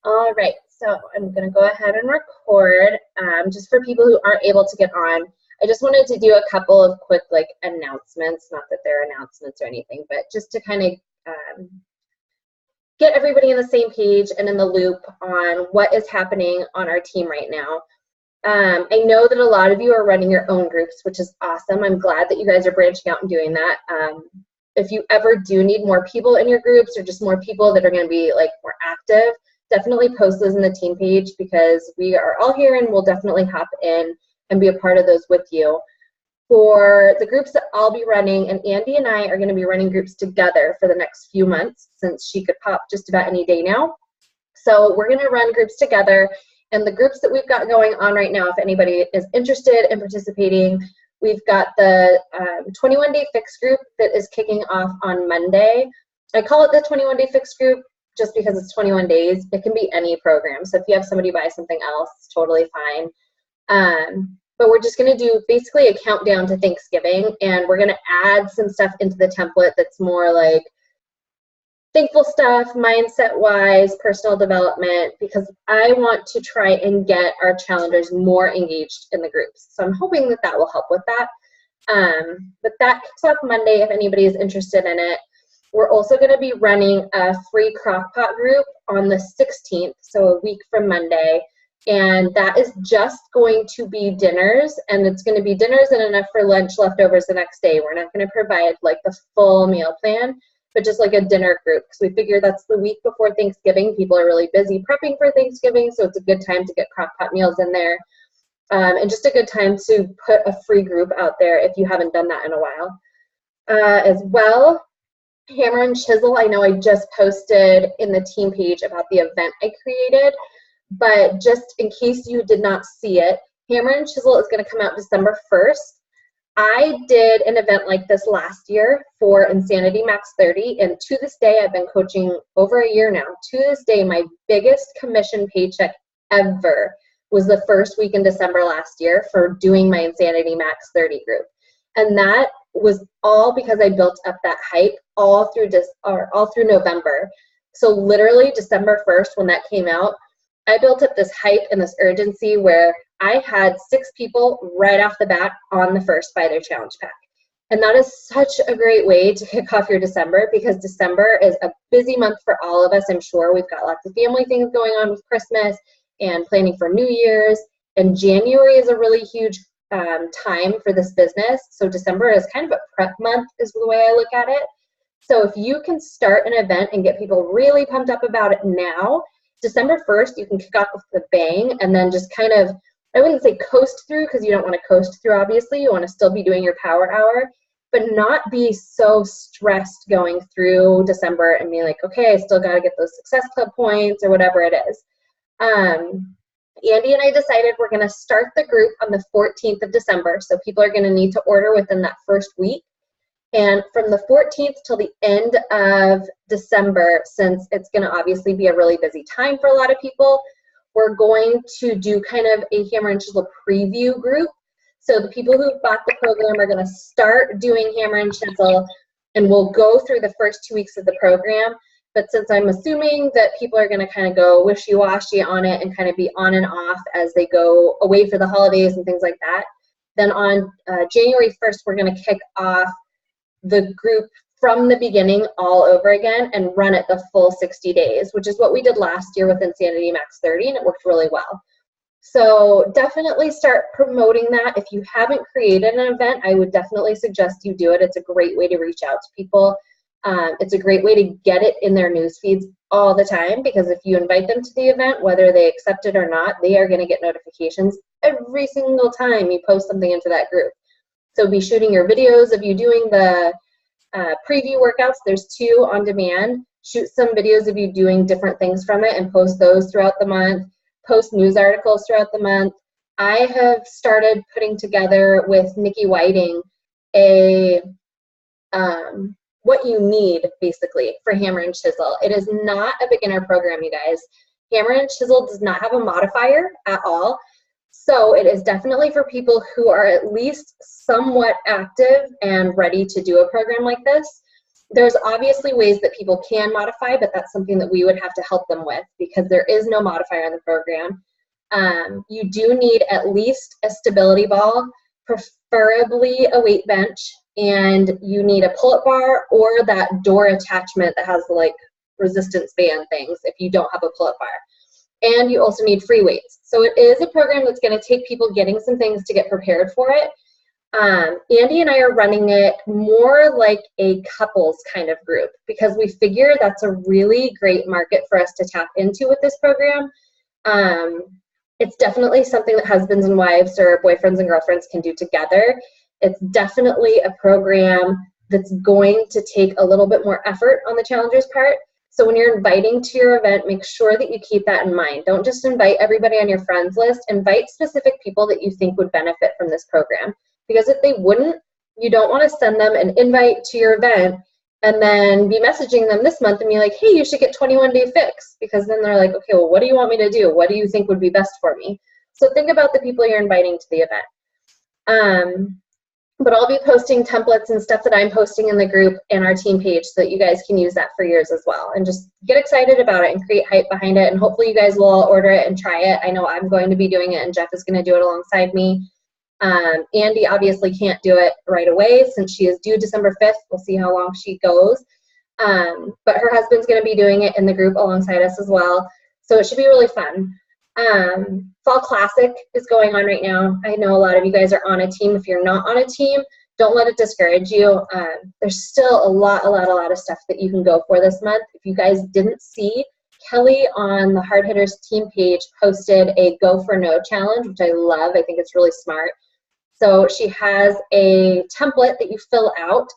All right, so I'm going to go ahead and record. Just for people who aren't able to get on, I just wanted to do a couple of quick announcements, not that they're announcements or anything, but just to kind of get everybody on the same page and in the loop on what is happening on our team right now. I know that a lot of you are running your own groups, which is awesome. I'm glad that you guys are branching out and doing that. If you ever do need more people in your groups or just more people that are going to be more active, definitely post those in the team page, because we are all here and we'll definitely hop in and be a part of those with you. For the groups that I'll be running, and Andy and I are going to be running groups together for the next few months, since she could pop just about any day now. So we're going to run groups together. And the groups that we've got going on right now, if anybody is interested in participating, we've got the 21-day fix group that is kicking off on Monday. I call it the 21-day fix group just because it's 21 days. It can be any program. So if you have somebody buy something else, it's totally fine. But we're just going to do basically a countdown to Thanksgiving, and we're going to add some stuff into the template that's more like thankful stuff, mindset-wise, personal development, because I want to try and get our challengers more engaged in the groups. So I'm hoping that that will help with that. But that kicks off Monday if anybody is interested in it. We're also going to be running a free crockpot group on the 16th, so a week from Monday. And that is just going to be dinners, and it's going to be dinners and enough for lunch leftovers the next day. We're not going to provide the full meal plan, but just a dinner group, because we figure that's the week before Thanksgiving. People are really busy prepping for Thanksgiving, so it's a good time to get crock-pot meals in there. And just a good time to put a free group out there if you haven't done that in a while. As well, Hammer and Chisel, I know I just posted in the team page about the event I created, but just in case you did not see it, Hammer and Chisel is going to come out December 1st. I did an event like this last year for Insanity Max 30, and to this day, I've been coaching over a year now. To this day, my biggest commission paycheck ever was the first week in December last year for doing my Insanity Max 30 group. And that was all because I built up that hype all through November. So literally December 1st, when that came out, I built up this hype and this urgency where I had 6 people right off the bat on the first Buy Their Challenge pack. And that is such a great way to kick off your December, because December is a busy month for all of us, I'm sure. We've got lots of family things going on with Christmas and planning for New Year's. And January is a really huge time for this business. So December is kind of a prep month is the way I look at it. So if you can start an event and get people really pumped up about it now, December 1st, you can kick off with a bang, and then just kind of, I wouldn't say coast through, because you don't want to coast through, obviously. You want to still be doing your power hour, but not be so stressed going through December and be like, okay, I still got to get those Success Club points or whatever it is. Andy and I decided we're going to start the group on the 14th of December, so people are going to need to order within that first week. And from the 14th till the end of December, since it's going to obviously be a really busy time for a lot of people, we're going to do kind of a Hammer and Chisel preview group. So the people who bought the program are going to start doing Hammer and Chisel, and we'll go through the first 2 weeks of the program. But since I'm assuming that people are going to kind of go wishy-washy on it and kind of be on and off as they go away for the holidays and things like that, then on January 1st, we're going to kick off the group from the beginning all over again and run it the full 60 days, which is what we did last year with Insanity Max 30, and it worked really well. So definitely start promoting that. If you haven't created an event, I would definitely suggest you do it. It's a great way to reach out to people. It's a great way to get it in their news feeds all the time, because if you invite them to the event, whether they accept it or not, they are going to get notifications every single time you post something into that group. So be shooting your videos of you doing the preview workouts. There's 2 on demand. Shoot some videos of you doing different things from it and post those throughout the month. Post news articles throughout the month. I have started putting together with Nikki Whiting a what you need basically for Hammer and Chisel. It is not a beginner program, you guys. Hammer and Chisel does not have a modifier at all. So it is definitely for people who are at least somewhat active and ready to do a program like this. There's obviously ways that people can modify, but that's something that we would have to help them with because there is no modifier in the program. You do need at least a stability ball, preferably a weight bench, and you need a pull-up bar or that door attachment that has the like resistance band things if you don't have a pull-up bar. And you also need free weights. So it is a program that's going to take people getting some things to get prepared for it. Andy and I are running it more like a couples kind of group because we figure that's a really great market for us to tap into with this program. It's definitely something that husbands and wives or boyfriends and girlfriends can do together. It's definitely a program that's going to take a little bit more effort on the challenger's part. So when you're inviting to your event, make sure that you keep that in mind. Don't just invite everybody on your friends list. Invite specific people that you think would benefit from this program. Because if they wouldn't, you don't want to send them an invite to your event and then be messaging them this month and be like, hey, you should get 21-day fix. Because then they're like, okay, well, what do you want me to do? What do you think would be best for me? So think about the people you're inviting to the event. But I'll be posting templates and stuff that I'm posting in the group and our team page so that you guys can use that for yours as well. And just get excited about it and create hype behind it. And hopefully you guys will all order it and try it. I know I'm going to be doing it and Jeff is going to do it alongside me. Andy obviously can't do it right away since she is due December 5th. We'll see how long she goes. But her husband's going to be doing it in the group alongside us as well. So it should be really fun. Fall Classic is going on right now. I know a lot of you guys are on a team. If you're not on a team, don't let it discourage you. There's still a lot of stuff that you can go for this month. If you guys didn't see, Kelly on the Hard Hitters team page posted a Go for No challenge, which I love. I think it's really smart. So she has a template that you fill out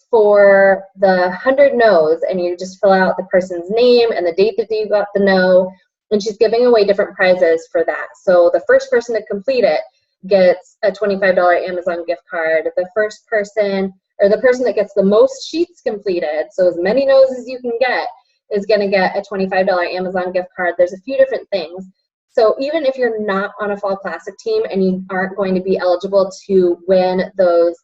for the 100 no's, and you just fill out the person's name and the date that you got the no, and she's giving away different prizes for that. So the first person to complete it gets a $25 Amazon gift card. The first person, or the person that gets the most sheets completed, so as many no's as you can get, is going to get a $25 Amazon gift card. There's a few different things. So even if you're not on a Fall Classic team and you aren't going to be eligible to win those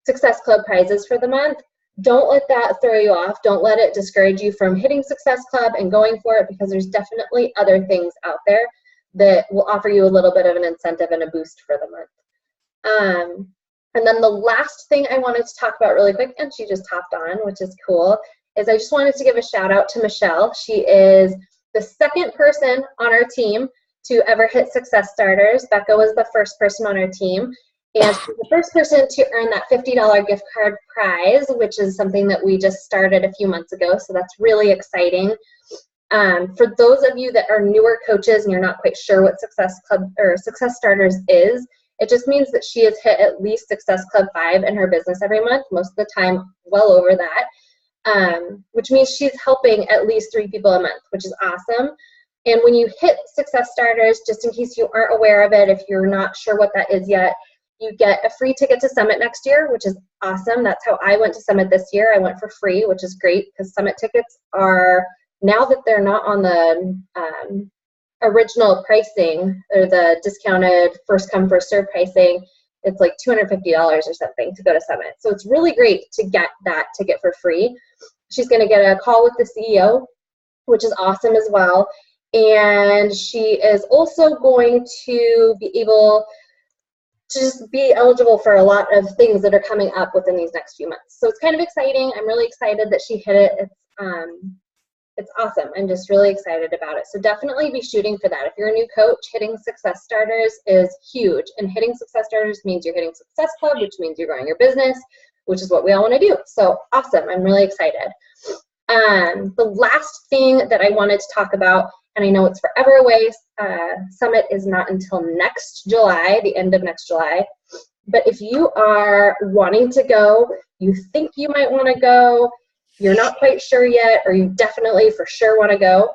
Success Club prizes for the month, don't let that throw you off. Don't let it discourage you from hitting Success Club and going for it, because there's definitely other things out there that will offer you a little bit of an incentive and a boost for the month. And then the last thing I wanted to talk about really quick, and she just hopped on, which is cool, is I just wanted to give a shout out to Michelle. She is the second person on our team to ever hit Success Starters. Becca was the first person on our team. And she's the first person to earn that $50 gift card prize, which is something that we just started a few months ago. So that's really exciting. For those of you that are newer coaches and you're not quite sure what Success Club or Success Starters is, it just means that she has hit at least Success Club 5 in her business every month, most of the time well over that, which means she's helping at least 3 people a month, which is awesome. And when you hit Success Starters, just in case you aren't aware of it, if you're not sure what that is yet, you get a free ticket to Summit next year, which is awesome. That's how I went to Summit this year. I went for free, which is great because Summit tickets are, now that they're not on the original pricing or the discounted first come first serve pricing, it's like $250 or something to go to Summit. So it's really great to get that ticket for free. She's going to get a call with the CEO, which is awesome as well. And she is also going to be able to just be eligible for a lot of things that are coming up within these next few months. So it's kind of exciting. I'm really excited that she hit it. It's awesome. I'm just really excited about it. So definitely be shooting for that. If you're a new coach, hitting Success Starters is huge. And hitting Success Starters means you're hitting Success Club, which means you're growing your business, which is what we all want to do. So awesome. I'm really excited. The last thing that I wanted to talk about, and I know it's forever away, Summit is not until next July, the end of next July. But if you are wanting to go, you think you might want to go, you're not quite sure yet, or you definitely for sure want to go,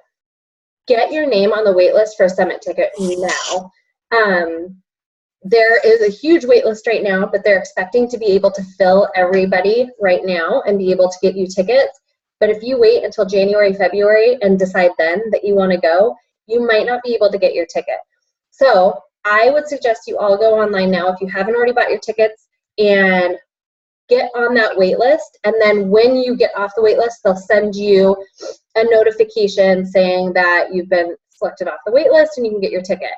get your name on the wait list for a Summit ticket now. There is a huge wait list right now, but they're expecting to be able to fill everybody right now and be able to get you tickets. But if you wait until January, February and decide then that you want to go, you might not be able to get your ticket. So I would suggest you all go online now if you haven't already bought your tickets and get on that wait list. And then when you get off the wait list, they'll send you a notification saying that you've been selected off the wait list and you can get your ticket.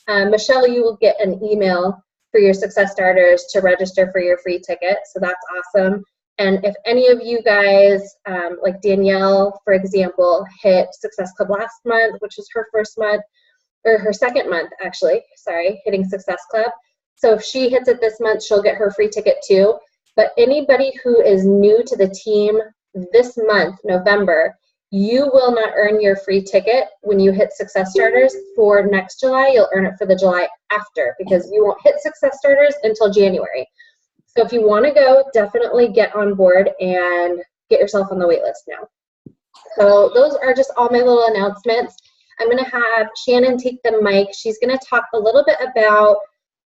Michelle, you will get an email for your Success Starters to register for your free ticket. So that's awesome. And if any of you guys, like Danielle, for example, hit Success Club last month, which was her first month, or her second month, actually, sorry, hitting Success Club. So if she hits it this month, she'll get her free ticket too. But anybody who is new to the team this month, November, you will not earn your free ticket when you hit Success Starters for next July. You'll earn it for the July after, because you won't hit Success Starters until January. So if you want to go, definitely get on board and get yourself on the wait list now. So those are just all my little announcements. I'm going to have Shannon take the mic. She's going to talk a little bit about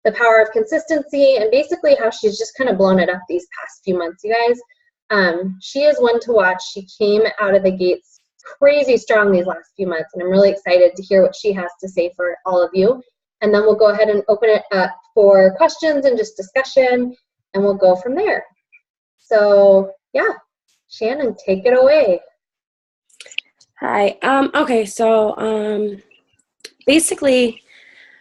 the power of consistency and basically how she's just kind of blown it up these past few months, you guys. She is one to watch. She came out of the gates crazy strong these last few months, and I'm really excited to hear what she has to say for all of you. And then we'll go ahead and open it up for questions and just discussion, and we'll go from there. So yeah, Shannon, take it away. Hi. Okay, so basically,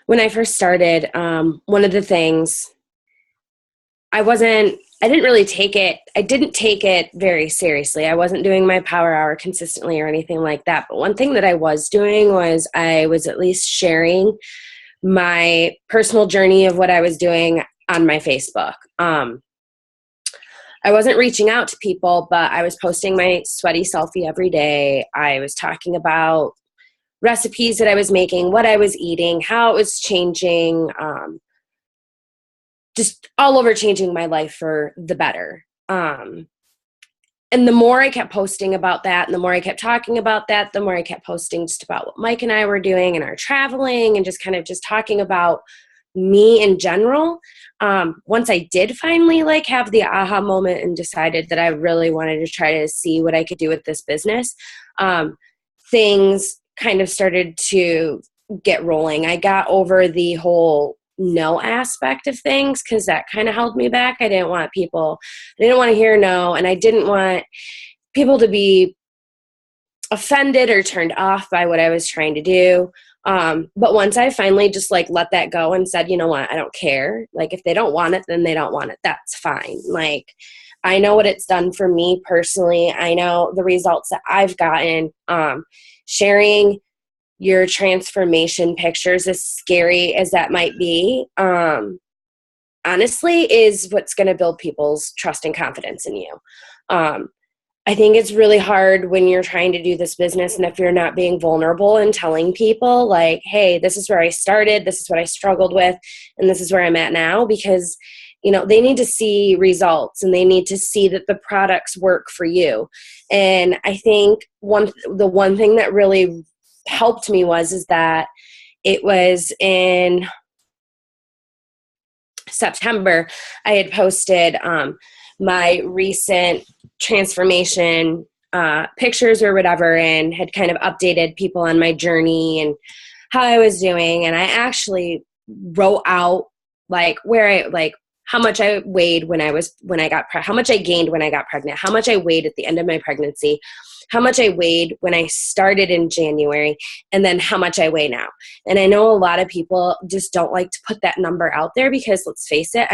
when I first started, one of the things I didn't take it very seriously. I wasn't doing my power hour consistently or anything like that. But one thing that I was doing was I was at least sharing my personal journey of what I was doing on my Facebook. I wasn't reaching out to people, but I was posting my sweaty selfie every day. I was talking about recipes that I was making, what I was eating, how it was changing, just all over changing my life for the better. And the more I kept posting about that, and the more I kept talking about that, the more I kept posting just about what Mike and I were doing and our traveling and just kind of just talking about me in general. Once I did finally have the aha moment and decided that I really wanted to try to see what I could do with this business, things kind of started to get rolling. I got over the whole no aspect of things because that kind of held me back. I didn't want to hear no, and I didn't want people to be offended or turned off by what I was trying to do. But once I finally just let that go and said, you know what, I don't care. If they don't want it, then they don't want it. That's fine. I know what it's done for me personally. I know the results that I've gotten. Sharing your transformation pictures, as scary as that might be, honestly, is what's going to build people's trust and confidence in you. I think it's really hard when you're trying to do this business, and if you're not being vulnerable and telling people hey, this is where I started, this is what I struggled with, and this is where I'm at now, because they need to see results and they need to see that the products work for you. And I think the one thing that really helped me is that it was in September, I had posted my recent transformation pictures or whatever, and had kind of updated people on my journey and how I was doing. And I actually wrote out how much I weighed how much I gained when I got pregnant, how much I weighed at the end of my pregnancy, how much I weighed when I started in January, and then how much I weigh now. And I know a lot of people just don't like to put that number out there because, let's face it,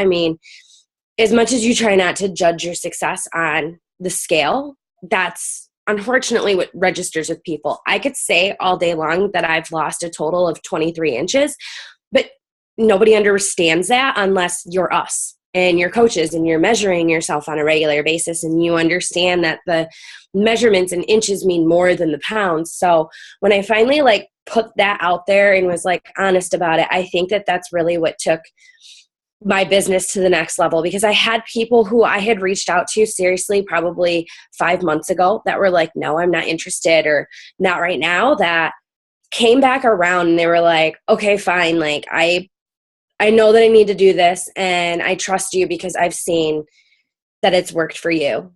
as much as you try not to judge your success on the scale, that's unfortunately what registers with people. I could say all day long that I've lost a total of 23 inches, but nobody understands that unless you're us and your coaches and you're measuring yourself on a regular basis and you understand that the measurements in inches mean more than the pounds. So when I finally put that out there and was honest about it, I think that that's really what took my business to the next level, because I had people who I had reached out to seriously probably 5 months ago that were no, I'm not interested, or not right now, that came back around and they were okay, fine. I know that I need to do this, and I trust you because I've seen that it's worked for you.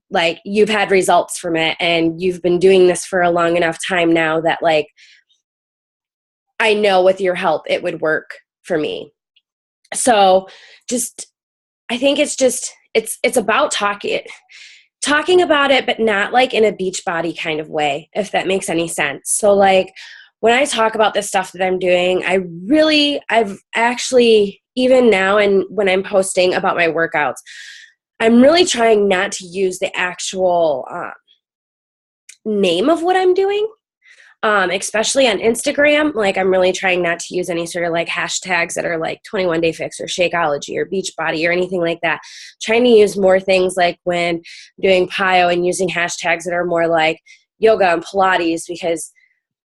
You've had results from it, and you've been doing this for a long enough time now that I know with your help it would work for me. So I think it's it's about talking about it, but not like in a beach body kind of way, if that makes any sense. So like when I talk about this stuff that I'm doing, I've actually, even now and when I'm posting about my workouts, I'm really trying not to use the actual name of what I'm doing. Especially on Instagram, like I'm really trying not to use any sort of like hashtags that are like 21 Day Fix or Shakeology or Beachbody or anything like that. Trying to use more things like when doing PIO and using hashtags that are more like yoga and Pilates, because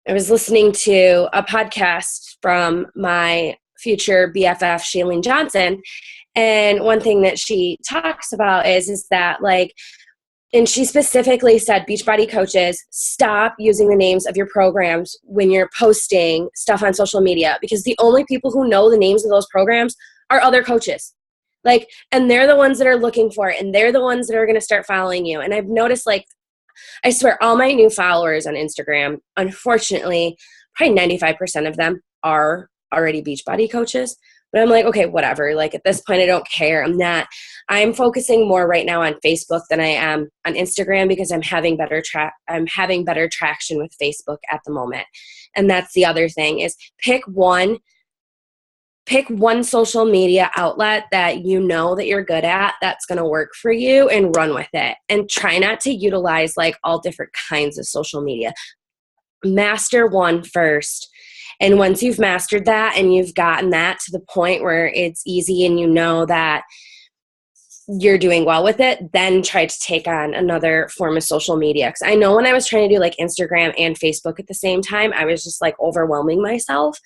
I was listening to a podcast from my future BFF, Shailene Johnson, and one thing that she talks about is that like, and she specifically said, Beachbody coaches, stop using the names of your programs when you're posting stuff on social media, because the only people who know the names of those programs are other coaches. Like, and they're the ones that are looking for it, and they're the ones that are going to start following you. And I've noticed, like, I swear, all my new followers on Instagram, unfortunately, probably 95% of them are already Beachbody coaches. But I'm like, okay, whatever. Like at this point, I don't care. I'm focusing more right now on Facebook than I am on Instagram, because I'm having better traction with Facebook at the moment. And that's the other thing is pick one social media outlet that you know that you're good at, that's going to work for you, and run with it. And try not to utilize like all different kinds of social media. Master one first. And once you've mastered that and you've gotten that to the point where it's easy and you know that you're doing well with it, then try to take on another form of social media. Because I know when I was trying to do like Instagram and Facebook at the same time, I was just like overwhelming myself.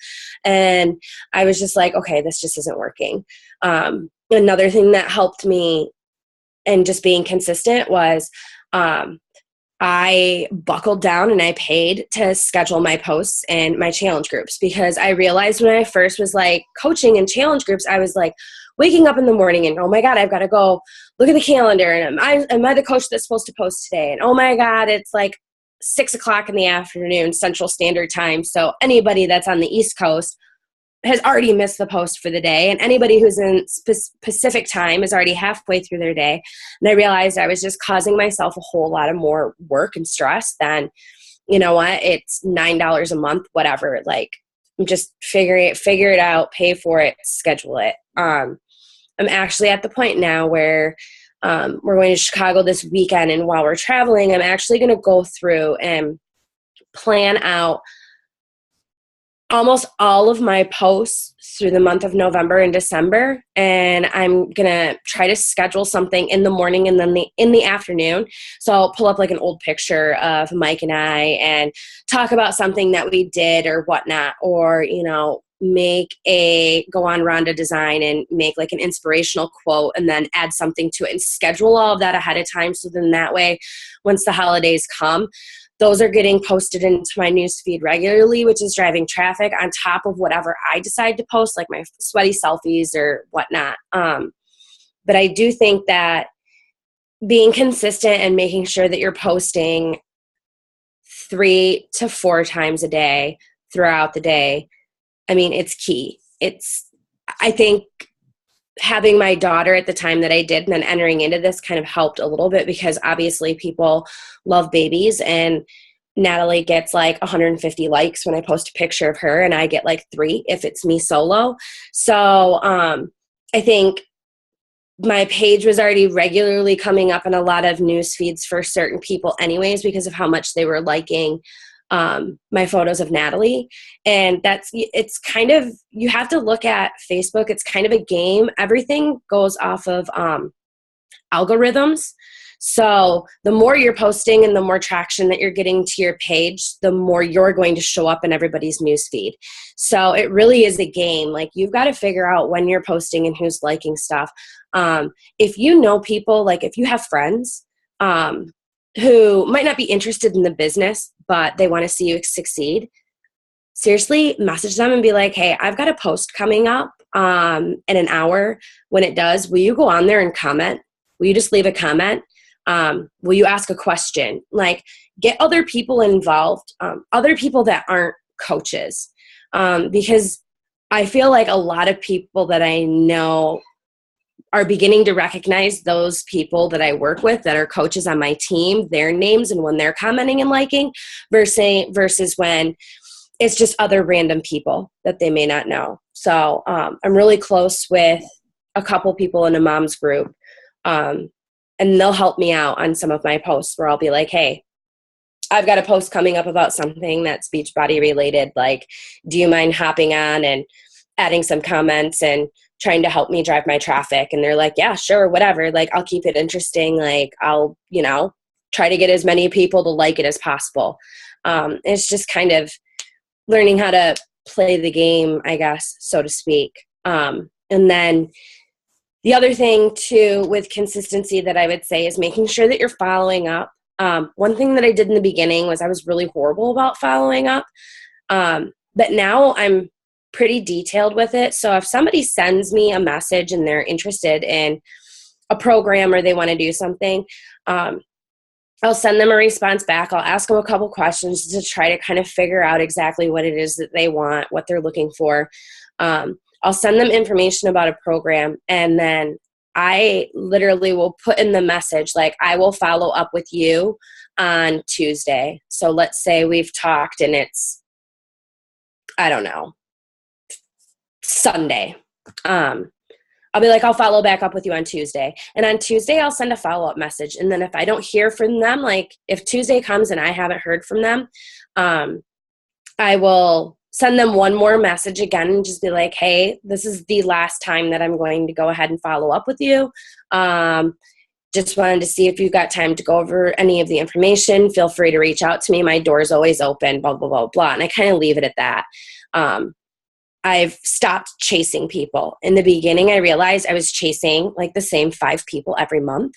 And I was just like, okay, this just isn't working. Another thing that helped me and just being consistent was I buckled down and I paid to schedule my posts and my challenge groups, because I realized when I first was like coaching in challenge groups, I was like waking up in the morning and, oh my God, I've got to go look at the calendar, and am I the coach that's supposed to post today? And oh my God, it's like 6:00 in the afternoon, Central Standard Time. So anybody that's on the East Coast has already missed the post for the day, and anybody who's in Pacific time is already halfway through their day. And I realized I was just causing myself a whole lot of more work and stress than, you know what, it's $9 a month, whatever. Like, I'm just figure it out, pay for it, schedule it. I'm actually at the point now where we're going to Chicago this weekend, and while we're traveling, I'm actually going to go through and plan out almost all of my posts through the month of November and December. And I'm going to try to schedule something in the morning and then in the afternoon. So I'll pull up like an old picture of Mike and I and talk about something that we did or whatnot, or, you know, go on Rhonda Design and make like an inspirational quote and then add something to it and schedule all of that ahead of time. So then that way, once the holidays come, those are getting posted into my newsfeed regularly, which is driving traffic on top of whatever I decide to post, like my sweaty selfies or whatnot. But I do think that being consistent and making sure that you're posting 3 to 4 times a day throughout the day, I mean, it's key. I think having my daughter at the time that I did and then entering into this kind of helped a little bit, because obviously people love babies, and Natalie gets like 150 likes when I post a picture of her, and I get like 3 if it's me solo. So I think my page was already regularly coming up in a lot of news feeds for certain people anyways, because of how much they were liking my photos of Natalie. And it's kind of, you have to look at Facebook. It's kind of a game. Everything goes off of algorithms. So the more you're posting and the more traction that you're getting to your page, the more you're going to show up in everybody's newsfeed. So it really is a game. Like, you've got to figure out when you're posting and who's liking stuff. If you know people, like if you have friends who might not be interested in the business, but they want to see you succeed, seriously, message them and be like, hey, I've got a post coming up in an hour. When it does, will you go on there and comment? Will you just leave a comment? Will you ask a question? Like, get other people involved, other people that aren't coaches. Because I feel like a lot of people that I know are beginning to recognize those people that I work with that are coaches on my team, their names, and when they're commenting and liking versus when it's just other random people that they may not know. So I'm really close with a couple people in a mom's group, and they'll help me out on some of my posts where I'll be like, hey, I've got a post coming up about something that's Beachbody related. Like, do you mind hopping on and adding some comments and trying to help me drive my traffic? And they're like, yeah, sure, whatever. Like, I'll keep it interesting. Like, I'll, try to get as many people to like it as possible. It's just kind of learning how to play the game, I guess, so to speak. And then the other thing too with consistency that I would say is making sure that you're following up. One thing that I did in the beginning was I was really horrible about following up. But now I'm pretty detailed with it. So if somebody sends me a message and they're interested in a program or they want to do something, I'll send them a response back. I'll ask them a couple questions to try to kind of figure out exactly what it is that they want, what they're looking for. I'll send them information about a program, and then I literally will put in the message, like, I will follow up with you on Tuesday. So let's say we've talked and it's, I don't know, Sunday. I'll be like, I'll follow back up with you on Tuesday. And on Tuesday, I'll send a follow-up message. And then if I don't hear from them, like if Tuesday comes and I haven't heard from them, I will send them one more message again and just be like, hey, this is the last time that I'm going to go ahead and follow up with you. Just wanted to see if you've got time to go over any of the information. Feel free to reach out to me. My door's always open, blah, blah, blah, blah. And I kind of leave it at that. I've stopped chasing people. In the beginning, I realized I was chasing like the same 5 people every month,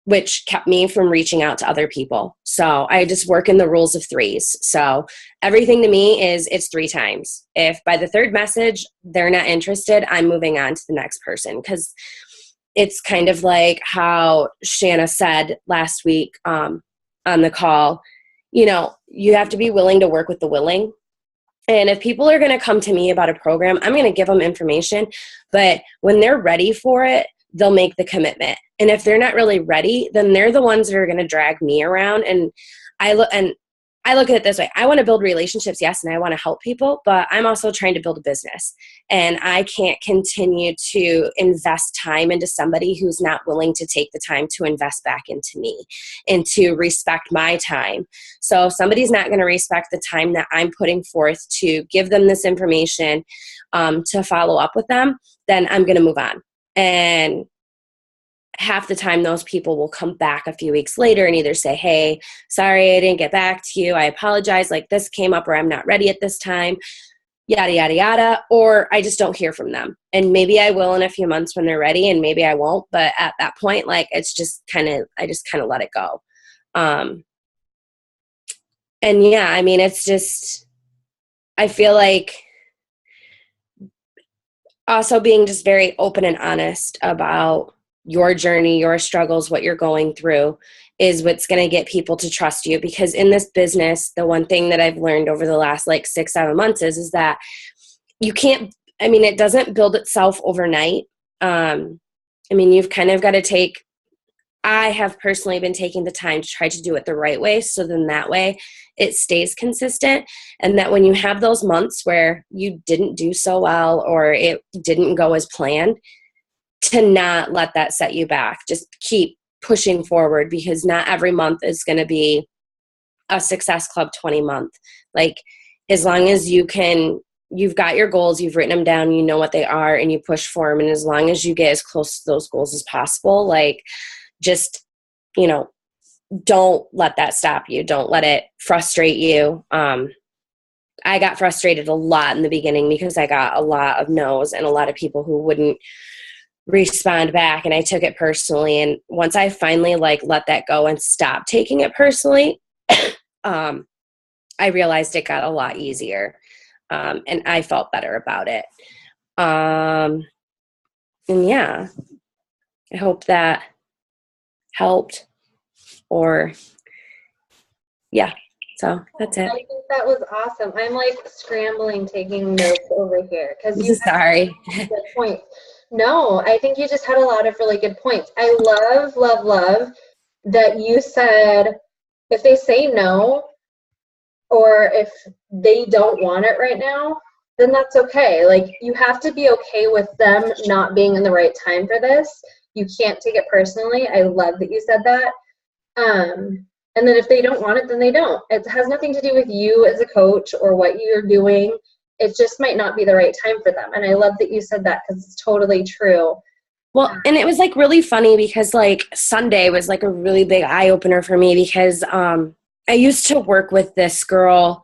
which kept me from reaching out to other people. So I just work in the rules of 3s. So everything to me is it's 3 times. If by the 3rd message, they're not interested, I'm moving on to the next person. Because it's kind of like how Shanna said last week on the call, you have to be willing to work with the willing. And if people are going to come to me about a program, I'm going to give them information. But when they're ready for it, they'll make the commitment. And if they're not really ready, then they're the ones that are going to drag me around. And I look at it this way. I want to build relationships, yes, and I want to help people, but I'm also trying to build a business. And I can't continue to invest time into somebody who's not willing to take the time to invest back into me and to respect my time. So if somebody's not going to respect the time that I'm putting forth to give them this information, to follow up with them, then I'm going to move on. And half the time those people will come back a few weeks later and either say, hey, sorry, I didn't get back to you. I apologize. Like this came up or I'm not ready at this time, yada, yada, yada. Or I just don't hear from them. And maybe I will in a few months when they're ready and maybe I won't. But at that point, like it's just I just kind of let it go. And yeah, I mean, it's just, I feel like also being just very open and honest about your journey, your struggles, what you're going through is what's going to get people to trust you. Because in this business, the one thing that I've learned over the last 6-7 months is that you can't, it doesn't build itself overnight. You've kind of got to I have personally been taking the time to try to do it the right way. So then that way it stays consistent. And that when you have those months where you didn't do so well or it didn't go as planned, to not let that set you back. Just keep pushing forward because not every month is going to be a Success Club 20 month. Like as long as you've got your goals, you've written them down, you know what they are and you push for them. And as long as you get as close to those goals as possible, just, don't let that stop you. Don't let it frustrate you. I got frustrated a lot in the beginning because I got a lot of no's and a lot of people who wouldn't respond back, and I took it personally. And once I finally let that go and stop taking it personally, I realized it got a lot easier, and I felt better about it. And yeah, I hope that helped. Or yeah, so that's it. I think that was awesome. I'm scrambling taking notes over here because you sorry. have good point. No, I think you just had a lot of really good points. I love, love, love that you said if they say no or if they don't want it right now, then that's okay. Like, you have to be okay with them not being in the right time for this. You can't take it personally. I love that you said that. And then if they don't want it, then they don't. It has nothing to do with you as a coach or what you're doing. It just might not be the right time for them. And I love that you said that because it's totally true. Well, and it was like really funny because like Sunday was like a really big eye opener for me because I used to work with this girl.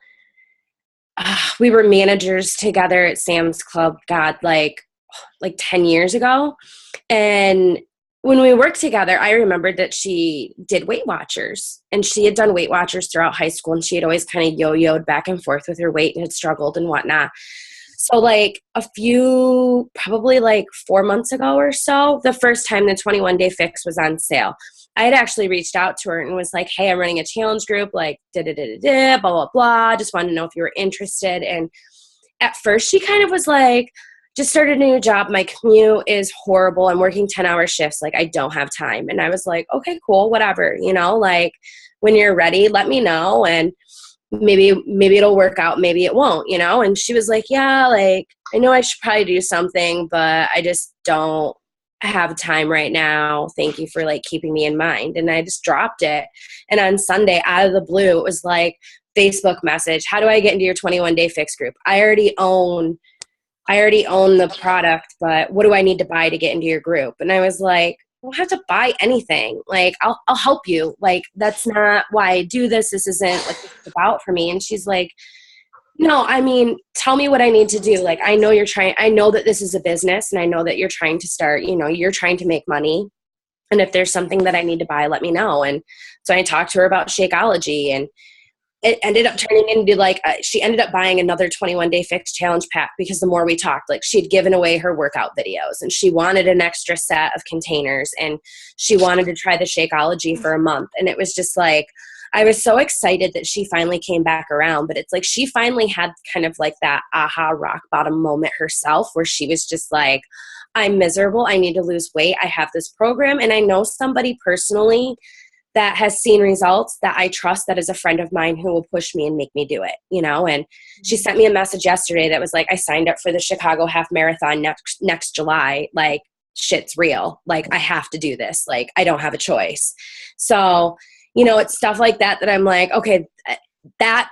We were managers together at Sam's Club, God, like 10 years ago. And when we worked together, I remembered that she did Weight Watchers, and she had done Weight Watchers throughout high school, and she had always kind of yo-yoed back and forth with her weight and had struggled and whatnot. So like probably like 4 months ago or so, the first time the 21-day fix was on sale, I had actually reached out to her and was like, hey, I'm running a challenge group, like blah, blah, blah. Just wanted to know if you were interested. And at first she kind of was like, just started a new job. My commute is horrible. I'm working 10-hour shifts. Like, I don't have time. And I was like, okay, cool, whatever. Like when you're ready, let me know. And maybe it'll work out. Maybe it won't, And she was like, yeah, like, I know I should probably do something, but I just don't have time right now. Thank you for like keeping me in mind. And I just dropped it. And on Sunday, out of the blue, it was like Facebook message. How do I get into your 21-day fix group? I already own the product, but what do I need to buy to get into your group? And I was like, I don't have to buy anything. Like, I'll help you. Like, that's not why I do this. This isn't like what it's about for me. And she's like, no, I mean, tell me what I need to do. Like, I know that this is a business, and I know that you're trying to start, you're trying to make money. And if there's something that I need to buy, let me know. And so I talked to her about Shakeology, and it ended up turning into like, she ended up buying another 21-day fix challenge pack because the more we talked, like she'd given away her workout videos and she wanted an extra set of containers and she wanted to try the Shakeology for a month. And it was just like, I was so excited that she finally came back around, but it's like she finally had kind of like that aha rock bottom moment herself where she was just like, I'm miserable. I need to lose weight. I have this program and I know somebody personally that has seen results that I trust, that is a friend of mine who will push me and make me do it, And she sent me a message yesterday that was like, I signed up for the Chicago Half Marathon next July. Like, shit's real. Like, I have to do this. Like, I don't have a choice. So, it's stuff like that I'm like, okay, that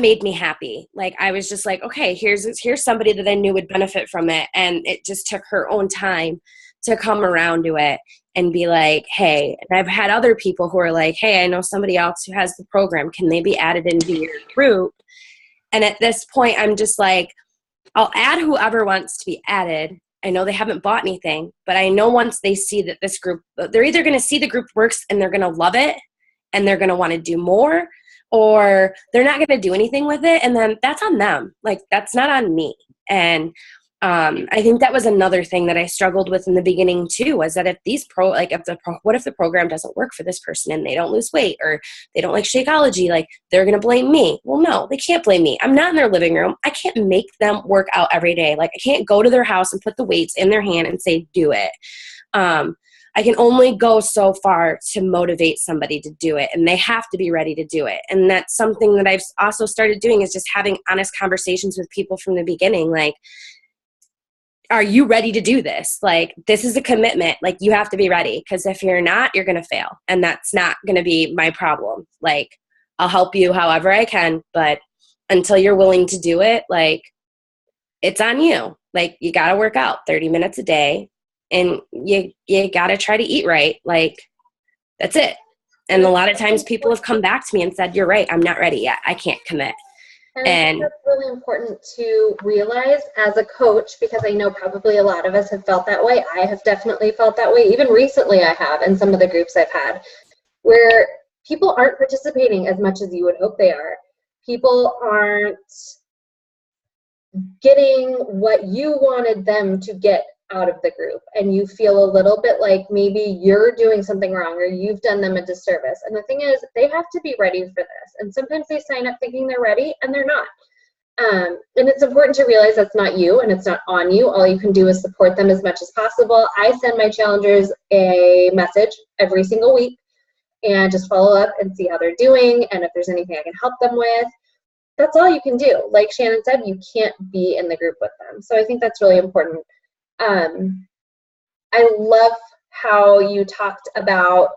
made me happy. Like, I was just like, okay, here's somebody that I knew would benefit from it. And it just took her own time to come around to it and be like, hey, and I've had other people who are like, hey, I know somebody else who has the program. Can they be added into your group? And at this point, I'm just like, I'll add whoever wants to be added. I know they haven't bought anything, but I know once they see that this group, they're either going to see the group works and they're going to love it and they're going to want to do more, or they're not going to do anything with it. And then that's on them. Like, that's not on me. And I think that was another thing that I struggled with in the beginning too, was that if what if the program doesn't work for this person and they don't lose weight or they don't like Shakeology, like they're going to blame me. Well, no, they can't blame me. I'm not in their living room. I can't make them work out every day. Like, I can't go to their house and put the weights in their hand and say, do it. I can only go so far to motivate somebody to do it, and they have to be ready to do it. And that's something that I've also started doing, is just having honest conversations with people from the beginning. Like, are you ready to do this? Like, this is a commitment. Like, you have to be ready, because if you're not, you're going to fail. And that's not going to be my problem. Like, I'll help you however I can, but until you're willing to do it, like, it's on you. Like, you got to work out 30 minutes a day, and you got to try to eat right. Like, that's it. And a lot of times people have come back to me and said, you're right, I'm not ready yet. I can't commit. And I think that's really important to realize as a coach, because I know probably a lot of us have felt that way. I have definitely felt that way. Even recently I have, in some of the groups I've had, where people aren't participating as much as you would hope they are. People aren't getting what you wanted them to get out of the group, and you feel a little bit like maybe you're doing something wrong or you've done them a disservice. And the thing is, they have to be ready for this. And sometimes they sign up thinking they're ready and they're not. And it's important to realize that's not you and it's not on you. All you can do is support them as much as possible. I send my challengers a message every single week and just follow up and see how they're doing and if there's anything I can help them with. That's all you can do. Like Shannon said, you can't be in the group with them. So I think that's really important. I love how you talked about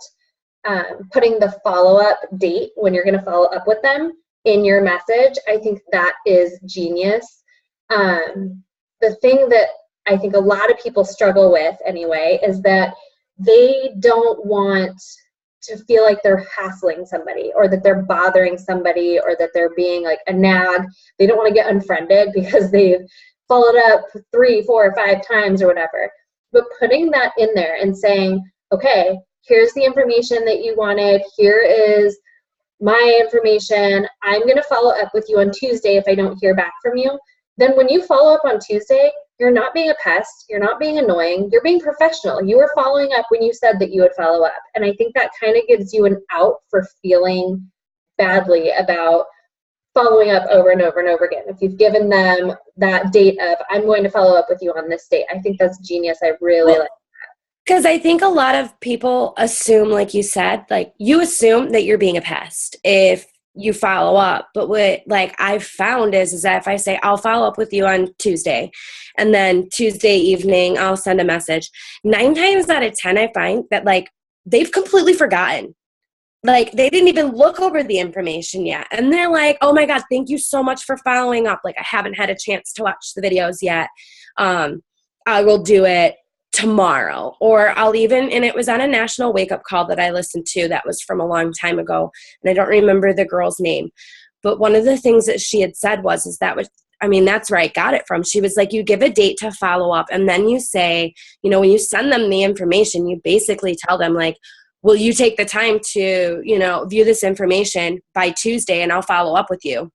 putting the follow-up date when you're going to follow up with them in your message. I think that is genius. The thing that I think a lot of people struggle with anyway is that they don't want to feel like they're hassling somebody or that they're bothering somebody or that they're being like a nag. They don't want to get unfriended because they've followed up 3, 4, 5 times or whatever. But putting that in there and saying, okay, here's the information that you wanted. Here is my information. I'm going to follow up with you on Tuesday if I don't hear back from you. Then when you follow up on Tuesday, you're not being a pest. You're not being annoying. You're being professional. You were following up when you said that you would follow up. And I think that kind of gives you an out for feeling badly about following up over and over and over again. If you've given them that date of, I'm going to follow up with you on this date, I think that's genius. I really like that. Because I think a lot of people assume, like you said, like you assume that you're being a pest if you follow up. But what like I've found is that if I say I'll follow up with you on Tuesday and then Tuesday evening I'll send a message, 9 times out of 10 I find that like they've completely forgotten. Like they didn't even look over the information yet. And they're like, oh my God, thank you so much for following up. Like I haven't had a chance to watch the videos yet. I will do it tomorrow. Or I'll even, and it was on a national wake up call that I listened to that was from a long time ago. And I don't remember the girl's name. But one of the things that she had said was that's where I got it from. She was like, you give a date to follow up. And then you say, when you send them the information, you basically tell them like, will you take the time to, view this information by Tuesday and I'll follow up with you.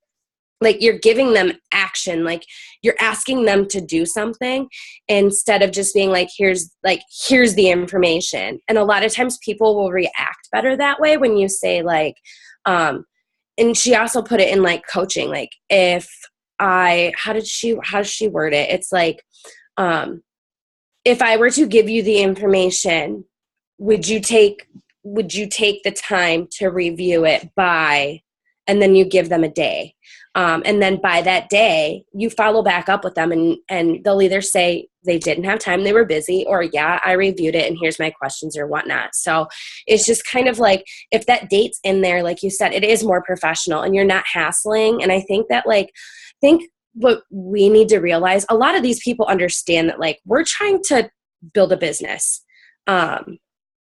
Like you're giving them action, like you're asking them to do something instead of just being like, here's the information. And a lot of times people will react better that way when you say like, and she also put it in like coaching, like how does she word it? It's like, if I were to give you the information, would you take the time to review it by, and then you give them a day. And then by that day, you follow back up with them and they'll either say they didn't have time, they were busy, or yeah, I reviewed it and here's my questions or whatnot. So it's just kind of like, if that date's in there, like you said, it is more professional and you're not hassling. And I think that what we need to realize, a lot of these people understand that like we're trying to build a business.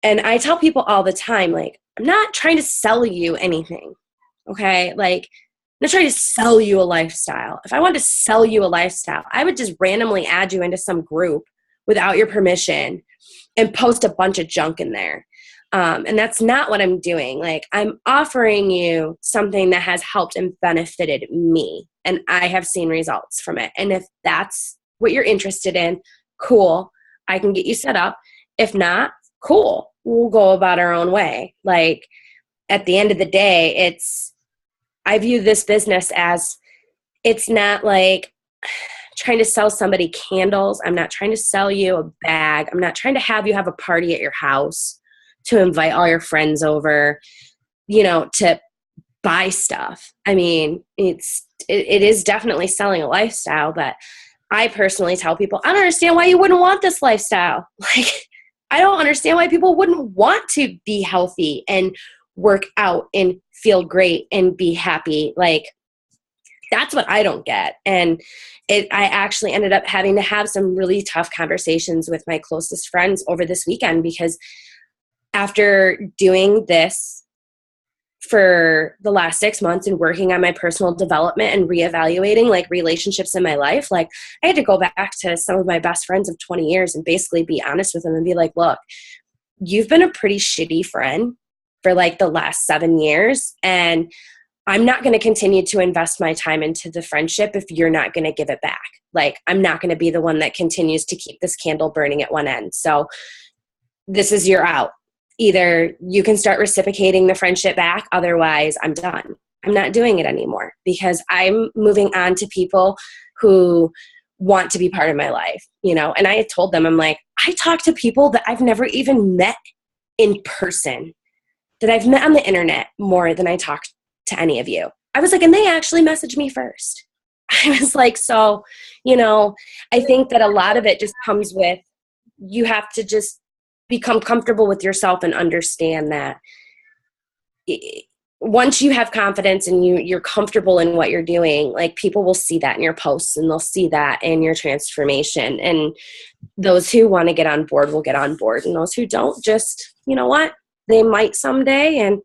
And I tell people all the time, like, I'm not trying to sell you anything. Okay. Like, I'm not trying to sell you a lifestyle. If I wanted to sell you a lifestyle, I would just randomly add you into some group without your permission and post a bunch of junk in there. And that's not what I'm doing. Like, I'm offering you something that has helped and benefited me. And I have seen results from it. And if that's what you're interested in, cool. I can get you set up. If not, cool. We'll go about our own way. Like, at the end of the day, I view this business as, it's not like trying to sell somebody candles. I'm not trying to sell you a bag. I'm not trying to have you have a party at your house to invite all your friends over, to buy stuff. I mean, it is definitely selling a lifestyle, but I personally tell people, I don't understand why you wouldn't want this lifestyle. Like, I don't understand why people wouldn't want to be healthy and work out and feel great and be happy. Like, that's what I don't get. And I actually ended up having to have some really tough conversations with my closest friends over this weekend, because after doing this for the last 6 months and working on my personal development and reevaluating like relationships in my life, like I had to go back to some of my best friends of 20 years and basically be honest with them and be like, look, you've been a pretty shitty friend for like the last 7 years. And I'm not going to continue to invest my time into the friendship if you're not going to give it back. Like, I'm not going to be the one that continues to keep this candle burning at one end. So this is your out. Either you can start reciprocating the friendship back. Otherwise, I'm done. I'm not doing it anymore because I'm moving on to people who want to be part of my life, you know? And I had told them, I'm like, I talk to people that I've never even met in person, that I've met on the internet more than I talk to any of you. I was like, and they actually messaged me first. I was like, so, you know, I think that a lot of it just comes with, you have to just become comfortable with yourself and understand that once you have confidence and you're comfortable in what you're doing, like people will see that in your posts and they'll see that in your transformation. And those who want to get on board will get on board. And those who don't, just, you know what, they might someday and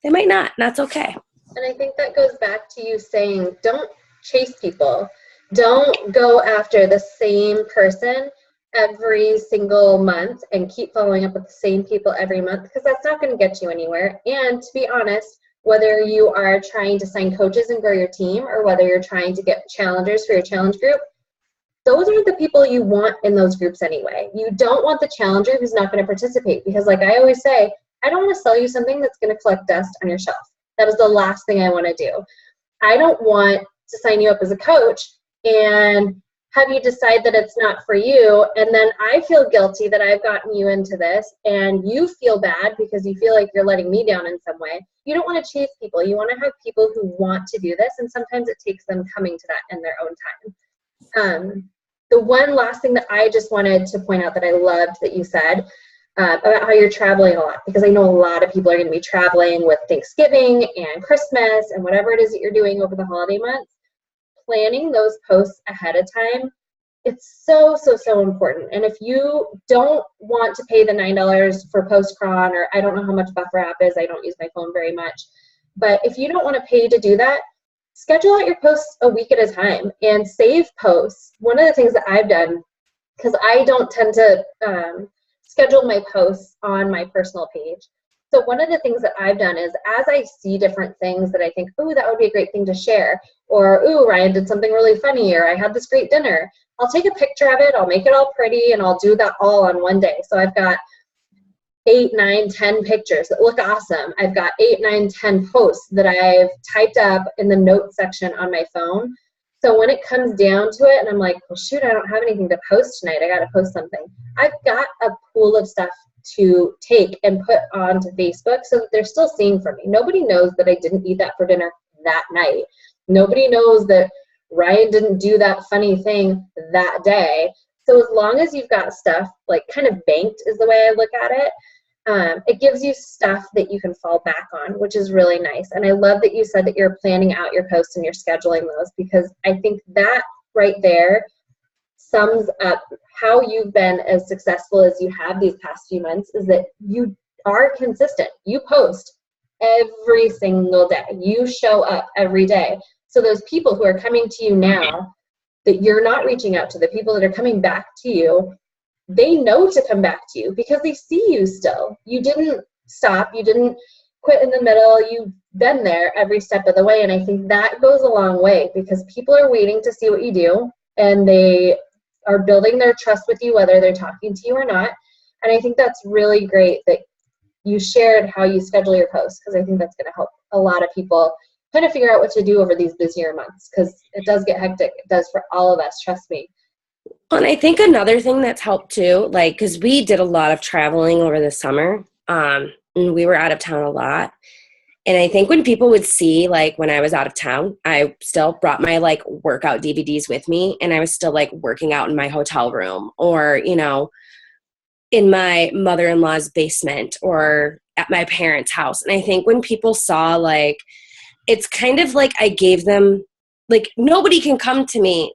they might not. And that's okay. And I think that goes back to you saying, don't chase people. Don't go after the same person every single month and keep following up with the same people every month, because that's not going to get you anywhere. And to be honest, whether you are trying to sign coaches and grow your team or whether you're trying to get challengers for your challenge group, those are the people you want in those groups anyway. You don't want the challenger who's not going to participate, because like I always say, I don't want to sell you something that's going to collect dust on your shelf. That is the last thing I want to do. I don't want to sign you up as a coach and have you decide that it's not for you, and then I feel guilty that I've gotten you into this, and you feel bad because you feel like you're letting me down in some way. You don't want to chase people. You want to have people who want to do this, and sometimes it takes them coming to that in their own time. The one last thing that I just wanted to point out that I loved that you said about how you're traveling a lot, because I know a lot of people are going to be traveling with Thanksgiving and Christmas and whatever it is that you're doing over the holiday months. Planning those posts ahead of time, it's so important. And if you don't want to pay the $9 for Postcron, or I don't know how much Buffer app is, I don't use my phone very much, but if you don't want to pay to do that, schedule out your posts a week at a time and save posts. One of the things that I've done, because I don't tend to schedule my posts on my personal page, so one of the things that I've done is, as I see different things that I think, ooh, that would be a great thing to share, or ooh, Ryan did something really funny, or I had this great dinner, I'll take a picture of it, I'll make it all pretty, and I'll do that all on one day. So I've got 8, 9, 10 pictures that look awesome. I've got 8, 9, 10 posts that I've typed up in the notes section on my phone. So when it comes down to it and I'm like, well, shoot, I don't have anything to post tonight, I got to post something, I've got a pool of stuff to take and put onto Facebook so that they're still seeing from me. Nobody knows that I didn't eat that for dinner that night. Nobody knows that Ryan didn't do that funny thing that day. So as long as you've got stuff like kind of banked is the way I look at it, it gives you stuff that you can fall back on, which is really nice. And I love that you said that you're planning out your posts and you're scheduling those, because I think that right there sums up how you've been as successful as you have these past few months, is that you are consistent. You post every single day. You show up every day. So those people who are coming to you now that you're not reaching out to, the people that are coming back to you, they know to come back to you because they see you still. You didn't stop. You didn't quit in the middle. You've been there every step of the way. And I think that goes a long way, because people are waiting to see what you do, and they are building their trust with you, whether they're talking to you or not. And I think that's really great that you shared how you schedule your posts, because I think that's going to help a lot of people kind of figure out what to do over these busier months, because it does get hectic. It does for all of us, trust me. And I think another thing that's helped too, like, because we did a lot of traveling over the summer, and we were out of town a lot. And I think when people would see, like, when I was out of town, I still brought my, like, workout DVDs with me, and I was still, like, working out in my hotel room, or, you know, in my mother-in-law's basement, or at my parents' house. And I think when people saw, like, it's kind of like I gave them, like, nobody can come to me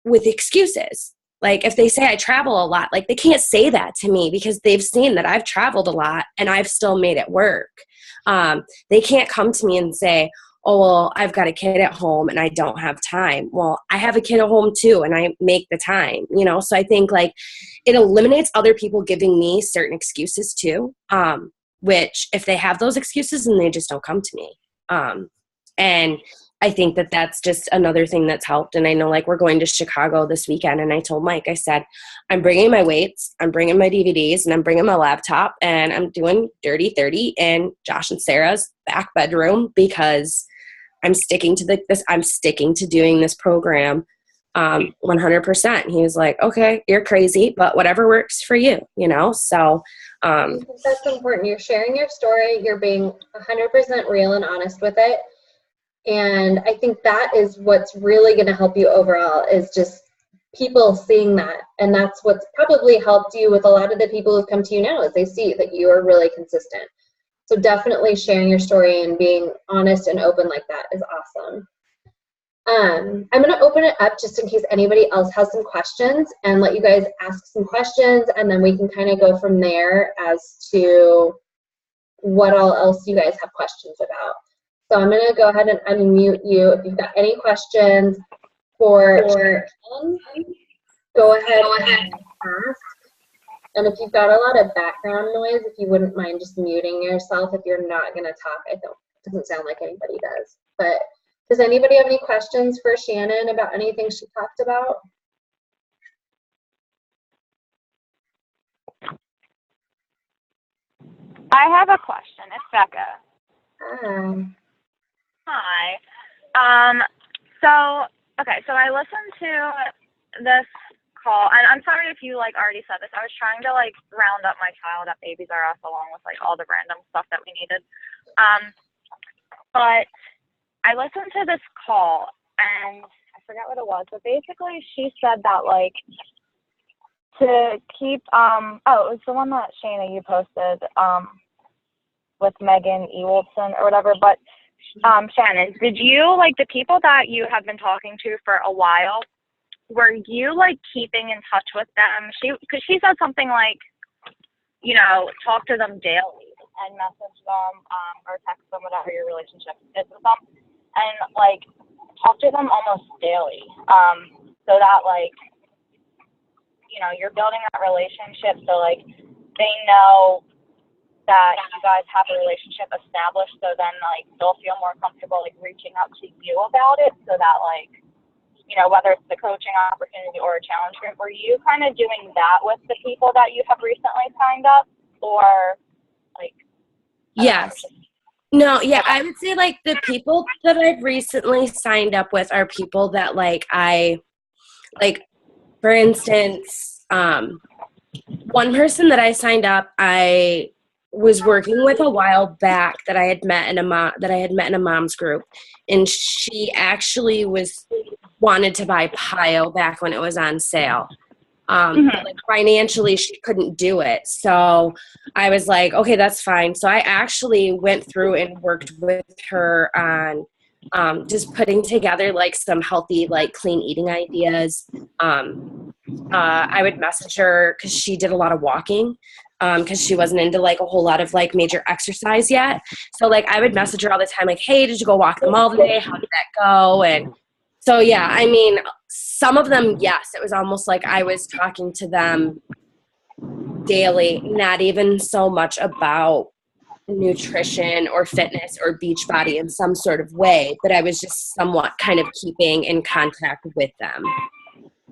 with excuses. Like, if they say I travel a lot, like, they can't say that to me because they've seen that I've traveled a lot and I've still made it work. They can't come to me and say, oh, well, I've got a kid at home and I don't have time. Well, I have a kid at home too, and I make the time, you know? So I think, like, it eliminates other people giving me certain excuses too, which if they have those excuses, then they just don't come to me. And I think that that's just another thing that's helped. And I know like we're going to Chicago this weekend, and I told Mike, I said, I'm bringing my weights, I'm bringing my DVDs, and I'm bringing my laptop, and I'm doing Dirty 30 in Josh and Sarah's back bedroom because I'm sticking to doing this program 100%. He was like, okay, you're crazy, but whatever works for you, you know? So I think that's important. You're sharing your story. You're being 100% real and honest with it. And I think that is what's really going to help you overall, is just people seeing that. And that's what's probably helped you with a lot of the people who come to you now, is they see that you are really consistent. So definitely sharing your story and being honest and open like that is awesome. I'm going to open it up just in case anybody else has some questions, and let you guys ask some questions, and then we can kind of go from there as to what all else you guys have questions about. So I'm going to go ahead and unmute you. If you've got any questions for Shannon, go ahead and ask. And if you've got a lot of background noise, if you wouldn't mind just muting yourself if you're not going to talk. It doesn't sound like anybody does. But does anybody have any questions for Shannon about anything she talked about? I have a question. It's Becca. Hi. Hi. So I listened to this call, and I'm sorry if you already said this. I was trying to round up my child at Babies R Us along with all the random stuff that we needed. But I listened to this call, and I forgot what it was, but basically she said that to keep it was the one that Shana you posted with Megan Ewaldson or whatever, but Shannon, did you, the people that you have been talking to for a while, were you, keeping in touch with them? Because she said something talk to them daily and message them or text them, whatever your relationship is with them, and, talk to them almost daily so that, you're building that relationship so, they know that you guys have a relationship established, so then they'll feel more comfortable reaching out to you about it, so that whether it's the coaching opportunity or a challenge group, were you kind of doing that with the people that you have recently signed up, or yes. No, yeah, I would say the people that I've recently signed up with are people that for instance, one person that I signed up, I was working with a while back that I had met in a mom's group, and she actually wanted to buy Pio back when it was on sale. But financially she couldn't do it, so I was like, okay, that's fine. So I actually went through and worked with her on just putting together some healthy clean eating ideas. I would message her because she did a lot of walking, because she wasn't into a whole lot of major exercise yet. So I would message her all the time, hey, did you go walk the mall today? How did that go? And so yeah, I mean, some of them, yes, it was almost like I was talking to them daily, not even so much about nutrition or fitness or Beachbody in some sort of way, but I was just somewhat kind of keeping in contact with them.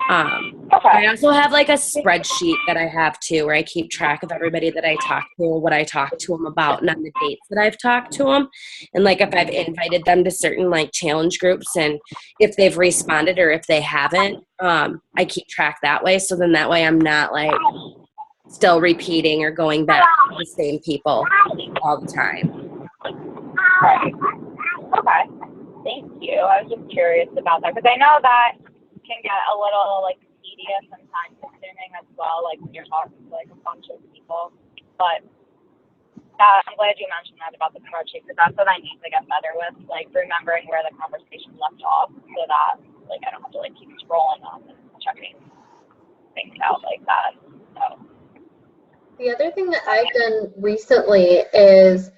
I also have a spreadsheet that I have too, where I keep track of everybody that I talk to, what I talk to them about, and on the dates that I've talked to them, and if I've invited them to certain challenge groups, and if they've responded or if they haven't, I keep track that way. So then that way I'm not still repeating or going back to the same people all the time. Right. Okay. Thank you. I was just curious about that because I know that can get a little tedious and time consuming as well, when you're talking to a bunch of people. But I'm glad you mentioned that about the spreadsheet, because that's what I need to get better with, remembering where the conversation left off, so that I don't have to keep scrolling up and checking things out like that. So. The other thing that I've done recently is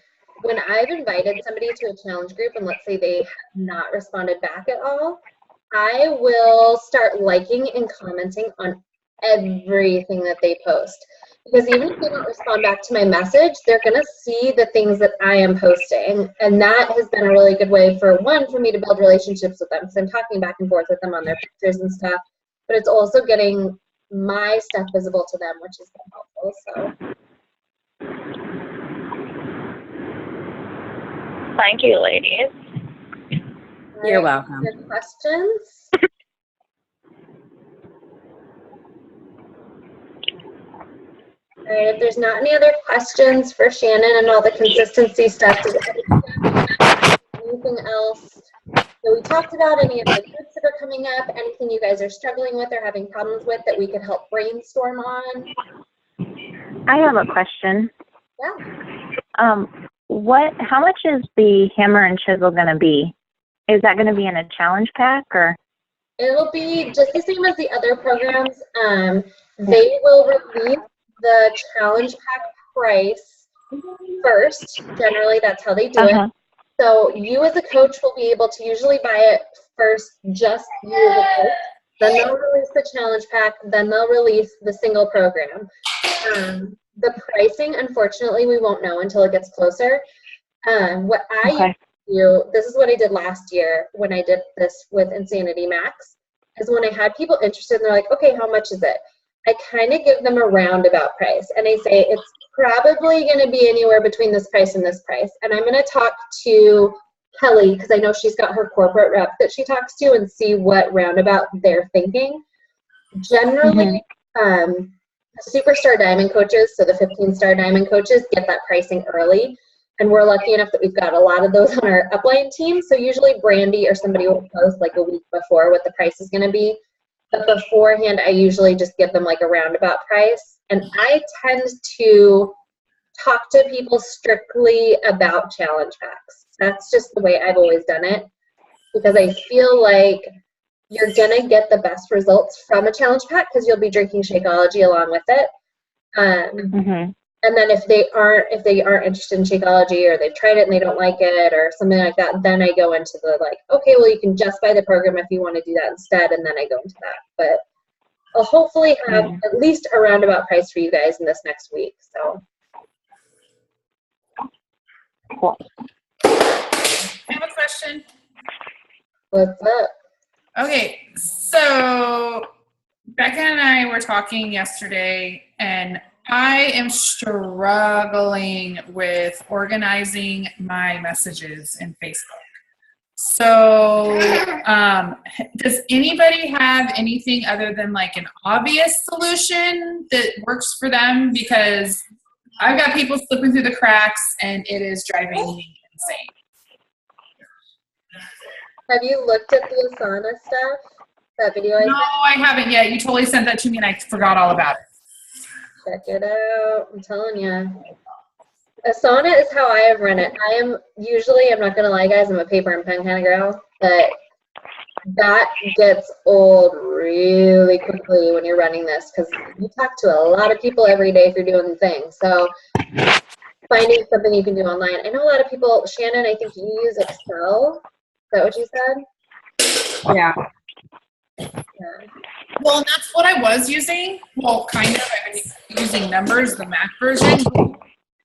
when I've invited somebody to a challenge group, and let's say they have not responded back at all, I will start liking and commenting on everything that they post, Because even if they don't respond back to my message, they're going to see the things that I am posting. And that has been a really good way for me to build relationships with them, because I'm talking back and forth with them on their pictures and stuff. But it's also getting my stuff visible to them, which has been helpful. So thank you, ladies. You're welcome. Good questions? All right, if there's not any other questions for Shannon and all the consistency stuff, does anything else that we talked about, any of the groups that are coming up, anything you guys are struggling with or having problems with that we could help brainstorm on? I have a question. Yeah. How much is the hammer and chisel going to be? Is that going to be in a challenge pack, or? It'll be just the same as the other programs. They will release the challenge pack price first. Generally, that's how they do it. So you as a coach will be able to usually buy it first, just you as a coach. Then they'll release the challenge pack. Then they'll release the single program. The pricing, unfortunately, we won't know until it gets closer. What I do, this is what I did last year when I did this with Insanity Max, is when I had people interested and they're like, okay, how much is it? I kind of give them a roundabout price, and I say it's probably going to be anywhere between this price and this price. And I'm going to talk to Kelly, because I know she's got her corporate rep that she talks to, and see what roundabout they're thinking. Generally, the Superstar Diamond coaches, so the 15-star Diamond coaches, get that pricing early. And we're lucky enough that we've got a lot of those on our upline team. So usually Brandy or somebody will post like a week before what the price is going to be. But beforehand, I usually just give them like a roundabout price. And I tend to talk to people strictly about challenge packs. That's just the way I've always done it, because I feel like you're going to get the best results from a challenge pack because you'll be drinking Shakeology along with it. And then if they aren't interested in Shakeology, or they've tried it and they don't like it or something like that, then I go into the like, okay, well, you can just buy the program if you want to do that instead, and then I go into that. But I'll hopefully have at least a roundabout price for you guys in this next week. So Cool. I have a question. what's up? Okay, so Becca and I were talking yesterday, and I am struggling with organizing my messages in Facebook. So does anybody have anything other than like an obvious solution that works for them? Because I've got people slipping through the cracks, and it is driving me insane. Have you looked at the Asana stuff? That video I No, I haven't yet. You totally sent that to me, and I forgot all about it. check it out. I'm telling you. Asana is how I have run it. I'm not going to lie, guys, I'm a paper and pen kind of girl, but that gets old really quickly when you're running this, because you talk to a lot of people every day if you're doing things. So finding something you can do online. I know a lot of people, Shannon, I think you use Excel. Is that what you said? Yeah. Well, that's what I was using. Well, kind of. I've been using Numbers, the Mac version.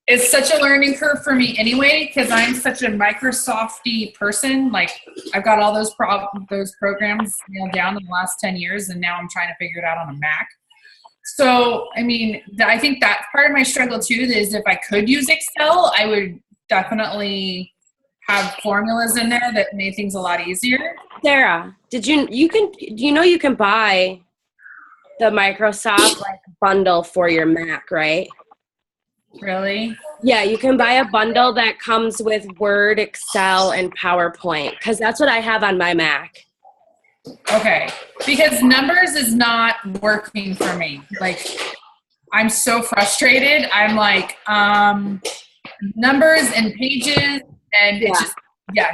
It's such a learning curve for me anyway, because I'm such a Microsoft-y person. Like, I've got all those programs nailed down in the last 10 years, and now I'm trying to figure it out on a Mac. So, I mean, I think that's part of my struggle, too, is if I could use Excel, I would definitely have formulas in there that made things a lot easier. Sarah, you can buy the Microsoft like bundle for your Mac, right? Really? Yeah, you can buy a bundle that comes with Word, Excel, and PowerPoint, because that's what I have on my Mac. Okay, because Numbers is not working for me. Like, I'm so frustrated. I'm like, Numbers and Pages, and it's just, no.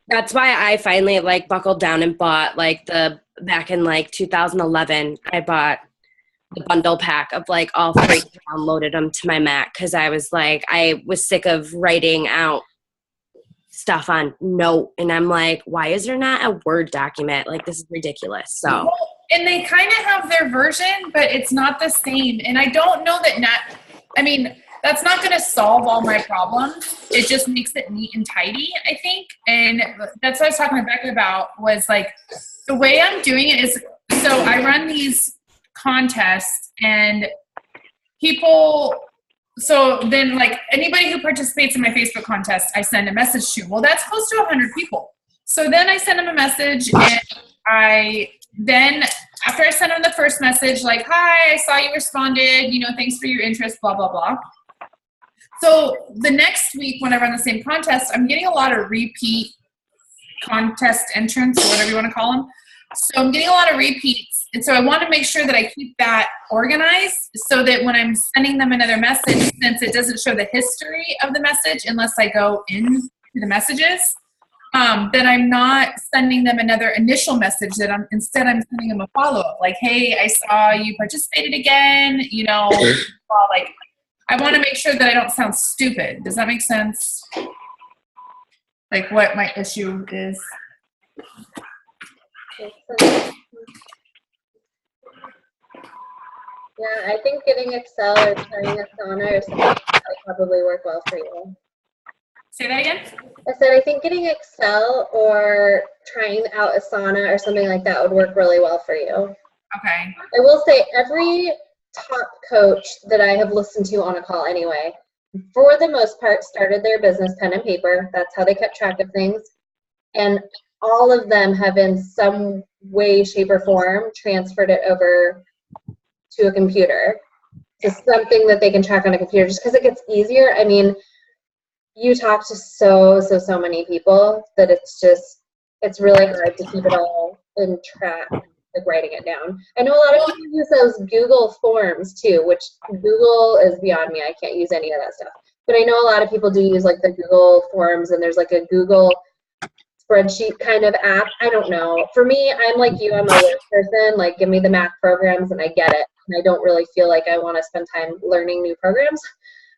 That's why I finally like buckled down and bought back in 2011, I bought the bundle pack of like all three, downloaded them to my Mac, because I was sick of writing out stuff on Note, and I'm like, why is there not a Word document? Like, this is ridiculous. So, well, and they kind of have their version, but it's not the same. And I don't know that that's not going to solve all my problems. It just makes it neat and tidy, I think. And that's what I was talking to Becca about, was like, the way I'm doing it is, so I run these contests, and people, so then like anybody who participates in my Facebook contest, I send a message to. Well, that's close to 100 people. So then I send them a message, and after I send them the first message, like, hi, I saw you responded, thanks for your interest, blah, blah, blah. So the next week when I run the same contest, I'm getting a lot of repeat contest entrants, or whatever you want to call them. So I'm getting a lot of repeats. And so I want to make sure that I keep that organized so that when I'm sending them another message, since it doesn't show the history of the message unless I go into the messages, that I'm not sending them another initial message, instead I'm sending them a follow-up. Like, hey, I saw you participated again, like, I want to make sure that I don't sound stupid. Does that make sense? Like what my issue is. Yeah, I think getting Excel or trying Asana or something like that would probably work well for you. Say that again? I said I think getting Excel or trying out Asana or something like that would work really well for you. Okay. I will say every top coach that I have listened to on a call anyway, for the most part, started their business pen and paper. That's how they kept track of things. And all of them have in some way, shape, or form transferred it over to a computer. Just something that they can track on a computer just because it gets easier. I mean, you talk to so many people that it's really hard to keep it all in track, like writing it down. I know a lot of people use those Google Forms too, which Google is beyond me. I can't use any of that stuff. But I know a lot of people do use like the Google Forms, and there's like a Google spreadsheet kind of app. I don't know. For me, I'm like you. I'm a Word person. Like, give me the Mac programs and I get it. And I don't really feel like I want to spend time learning new programs.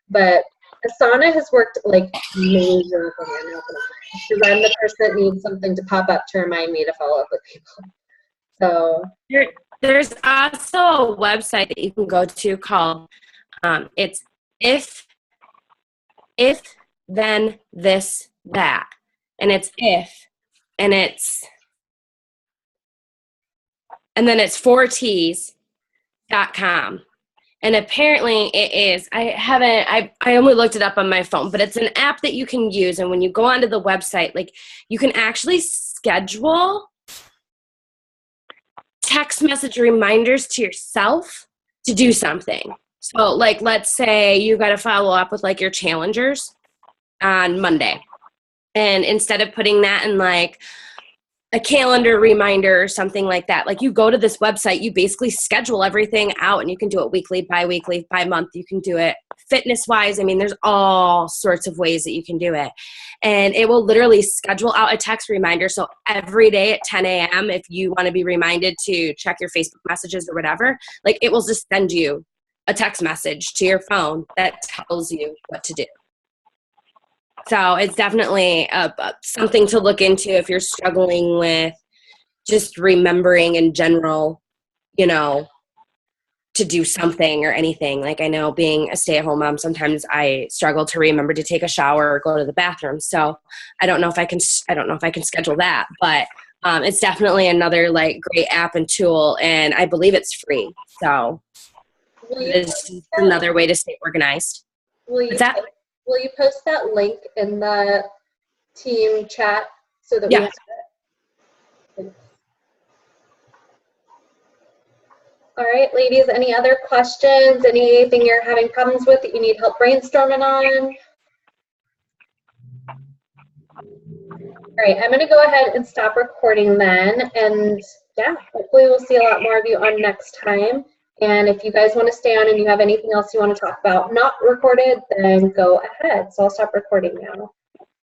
But Asana has worked like major for me. Because I'm the person that needs something to pop up to remind me to follow up with people. So there's also a website that you can go to called it's if then this that, and it's and then it's 4Ts.com. And apparently it is. I only looked it up on my phone, but it's an app that you can use. And when you go onto the website, like, you can actually schedule text message reminders to yourself to do something. So, like, let's say you got to follow up with like your challengers on Monday. And instead of putting that in like a calendar reminder or something like that, like, you go to this website, you basically schedule everything out, and you can do it weekly, bi-weekly, bi-month. You can do it fitness-wise. I mean, there's all sorts of ways that you can do it. And it will literally schedule out a text reminder. So every day at 10 a.m., if you want to be reminded to check your Facebook messages or whatever, like, it will just send you a text message to your phone that tells you what to do. So it's definitely something to look into if you're struggling with just remembering in general, to do something or anything. Like, I know being a stay-at-home mom, sometimes I struggle to remember to take a shower or go to the bathroom. So I don't know if I can schedule that, but it's definitely another like great app and tool, and I believe it's free. So it's another way to stay organized. Will you post that link in the team chat so that we have it? All right, ladies, any other questions? Anything you're having problems with that you need help brainstorming on? All right, I'm going to go ahead and stop recording then. And yeah, hopefully we'll see a lot more of you on next time. And if you guys want to stay on and you have anything else you want to talk about not recorded, then go ahead. So I'll stop recording now.